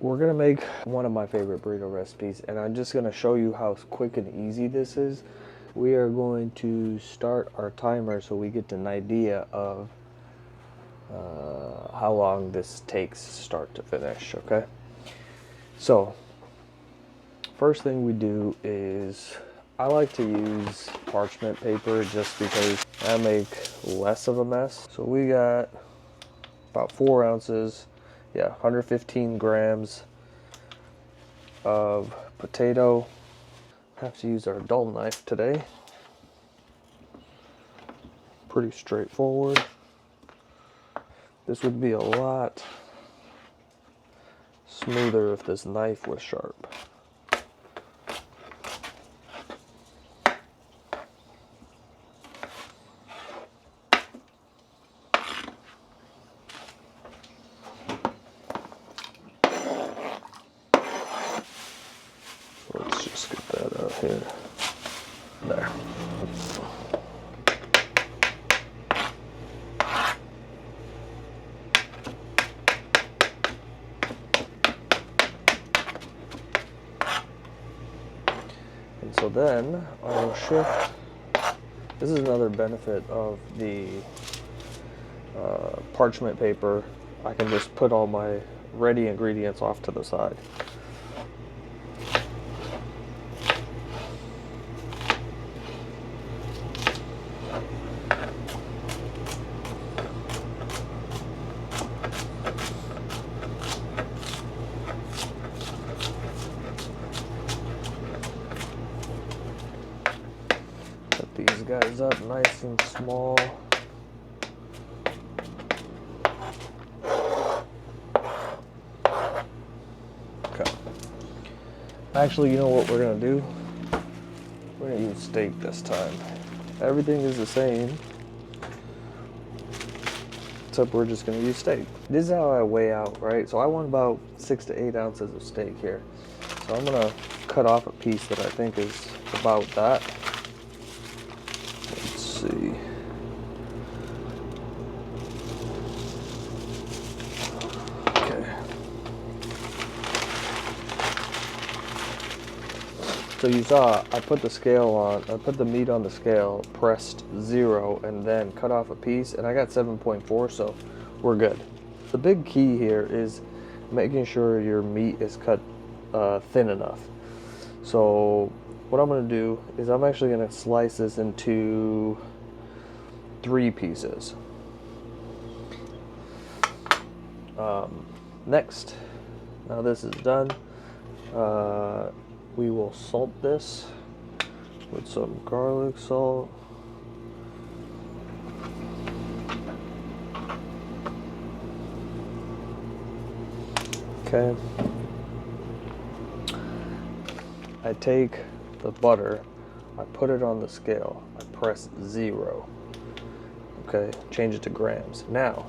We're gonna make one of my favorite burrito recipes, and I'm just gonna show you how quick and easy this is. We are going to start our timer so we get an idea of how long this takes start to finish, okay? So, first thing we do is, I like to use parchment paper just because I make less of a mess. So we got about 4 ounces, 115 grams of potato. Have to use our dull knife today. Pretty straightforward. This would be a lot smoother if this knife was sharp. Let's just get that out here. There. And so then I will shift. This is another benefit of the parchment paper. I can just put all my ready ingredients off to the side. Cut these guys up nice and small. Okay. Actually, you know what we're gonna do? We're gonna use steak this time. Everything is the same, except we're just gonna use steak. This is how I weigh out, right? So I want about 6 to 8 ounces of steak here. So I'm gonna cut off a piece that I think is about that. Let's see. Okay. So you saw I put the scale on, I put the meat on the scale, pressed 0, and then cut off a piece, and I got 7.4, so we're good. The big key here is making sure your meat is cut thin enough. So what I'm going to do is I'm actually going to slice this into 3 pieces. Next, now this is done, we will salt this with some garlic salt. Okay. I take the butter, I put it on the scale, I press 0. Okay, change it to grams. Now,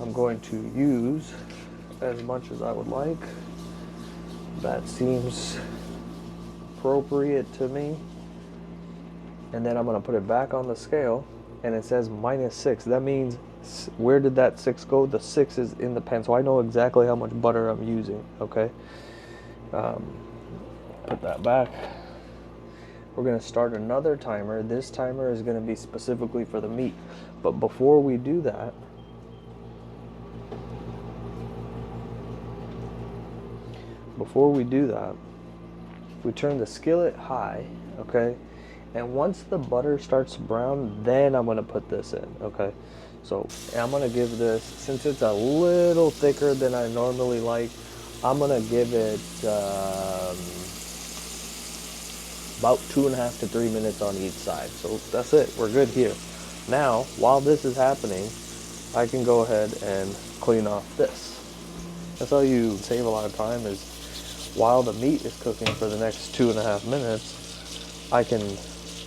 I'm going to use as much as I would like. That seems appropriate to me. And then I'm going to put it back on the scale, and it says -6. That means, where did that 6 go? The 6 is in the pan, so I know exactly how much butter I'm using, okay? Put that back. We're going to start another timer. This timer is going to be specifically for the meat. But before we do that, we turn the skillet high, okay? And once the butter starts to brown, then I'm going to put this in, okay? So I'm going to give this, since it's a little thicker than I normally like, I'm going to give it about 2.5 to 3 minutes on each side. So that's it, we're good here. Now, while this is happening, I can go ahead and clean off this. That's how you save a lot of time, is while the meat is cooking for the next 2.5 minutes, I can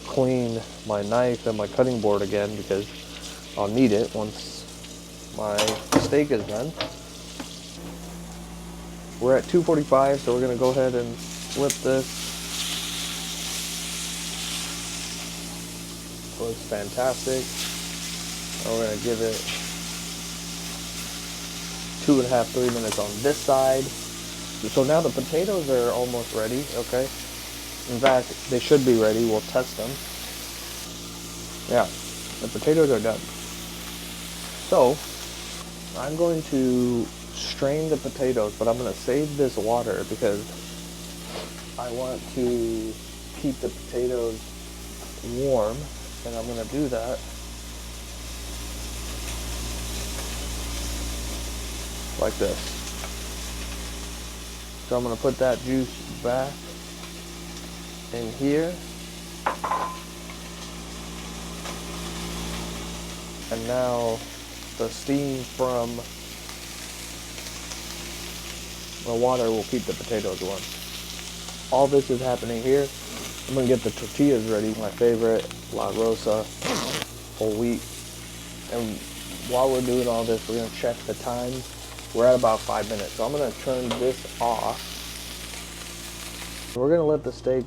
clean my knife and my cutting board again, because I'll need it once my steak is done. We're at 2:45, so we're going to go ahead and flip this. Looks fantastic. And we're going to give it 2.5, 3 minutes on this side. So now the potatoes are almost ready, okay? In fact, they should be ready. We'll test them. Yeah, the potatoes are done. So, I'm going to strain the potatoes, but I'm going to save this water because I want to keep the potatoes warm, and I'm going to do that like this. So I'm going to put that juice back in here. And now the steam from the water will keep the potatoes warm. All this is happening here. I'm gonna get the tortillas ready, my favorite, La Rosa, whole wheat. And while we're doing all this, we're gonna check the time. We're at about 5 minutes. So I'm gonna turn this off. We're gonna let the steak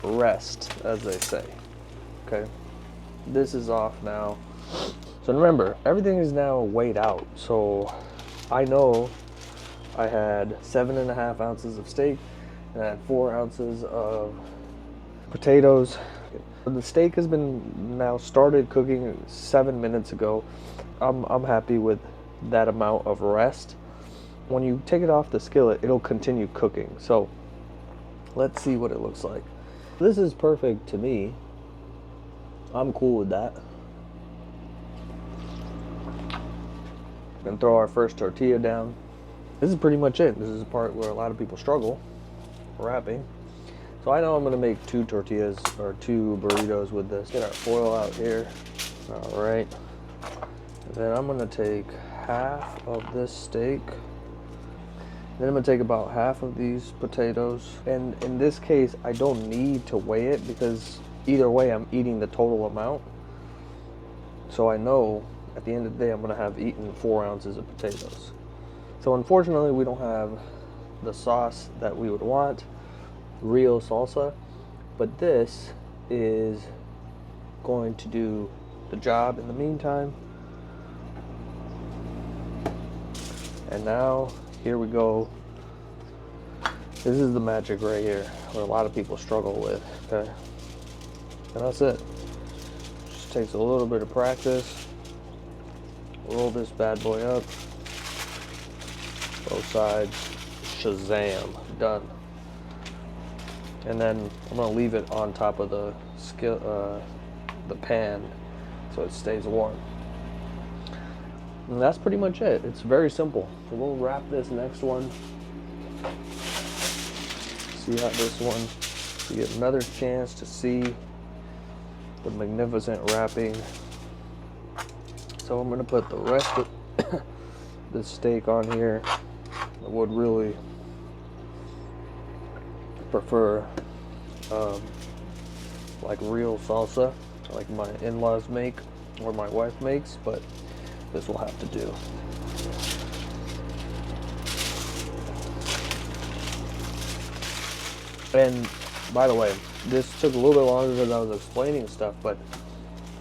rest, as they say, okay? This is off now. So remember, everything is now weighed out. So I know I had 7.5 ounces of steak and I had 4 ounces of potatoes. The steak has been now started cooking 7 minutes ago. I'm happy with that amount of rest. When you take it off the skillet, it'll continue cooking. So let's see what it looks like. This is perfect to me. I'm cool with that. Gonna throw our first tortilla down. This is pretty much it. This is the part where a lot of people struggle wrapping. So I know I'm gonna make 2 tortillas or 2 burritos with this. Get our foil out here. All right. And then I'm gonna take half of this steak. Then I'm gonna take about half of these potatoes. And in this case, I don't need to weigh it because either way, I'm eating the total amount. So I know at the end of the day, I'm gonna have eaten 4 ounces of potatoes. So unfortunately, we don't have the sauce that we would want, real salsa, but this is going to do the job in the meantime. And now, here we go. This is the magic right here, what a lot of people struggle with, okay? And that's it. Just takes a little bit of practice. Roll this bad boy up. Both sides. Shazam. Done. And then I'm gonna leave it on top of the pan so it stays warm. And that's pretty much it. It's very simple. So we'll wrap this next one. See how this one, you get another chance to see the magnificent wrapping. So I'm gonna put the rest of the steak on here. I would really prefer like real salsa, like my in-laws make or my wife makes, but this will have to do. And by the way, this took a little bit longer because I was explaining stuff, but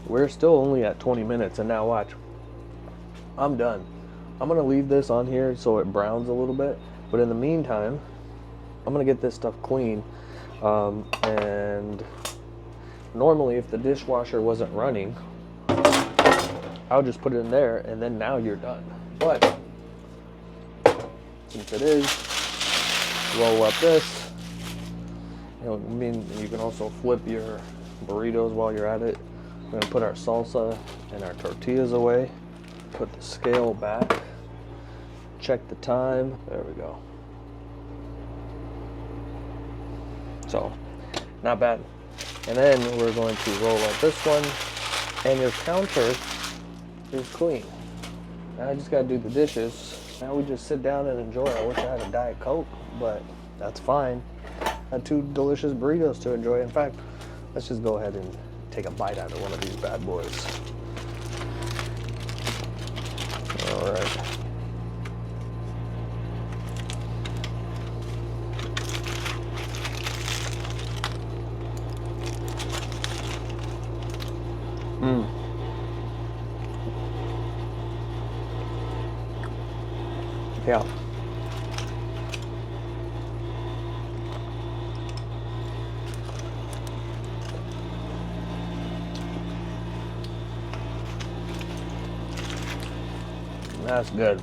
we're still only at 20 minutes, and now watch. I'm done. I'm gonna leave this on here so it browns a little bit, but in the meantime, I'm gonna get this stuff clean. And normally if the dishwasher wasn't running, I would just put it in there and then now you're done. But since it is, roll up this. You know, I mean, you can also flip your burritos while you're at it. We're gonna put our salsa and our tortillas away. Put the scale back. Check the time. There we go. So, not bad. And then we're going to roll up this one. And your counter is clean. Now I just gotta do the dishes. Now we just sit down and enjoy. I wish I had a Diet Coke, but that's fine. I had 2 delicious burritos to enjoy. In fact, let's just go ahead and take a bite out of one of these bad boys. All right. That's good.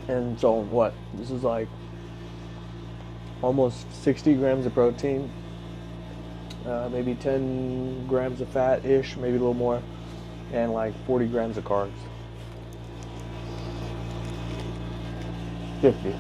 And so what? This is like almost 60 grams of protein, maybe 10 grams of fat-ish, maybe a little more, and like 40 grams of carbs. 50.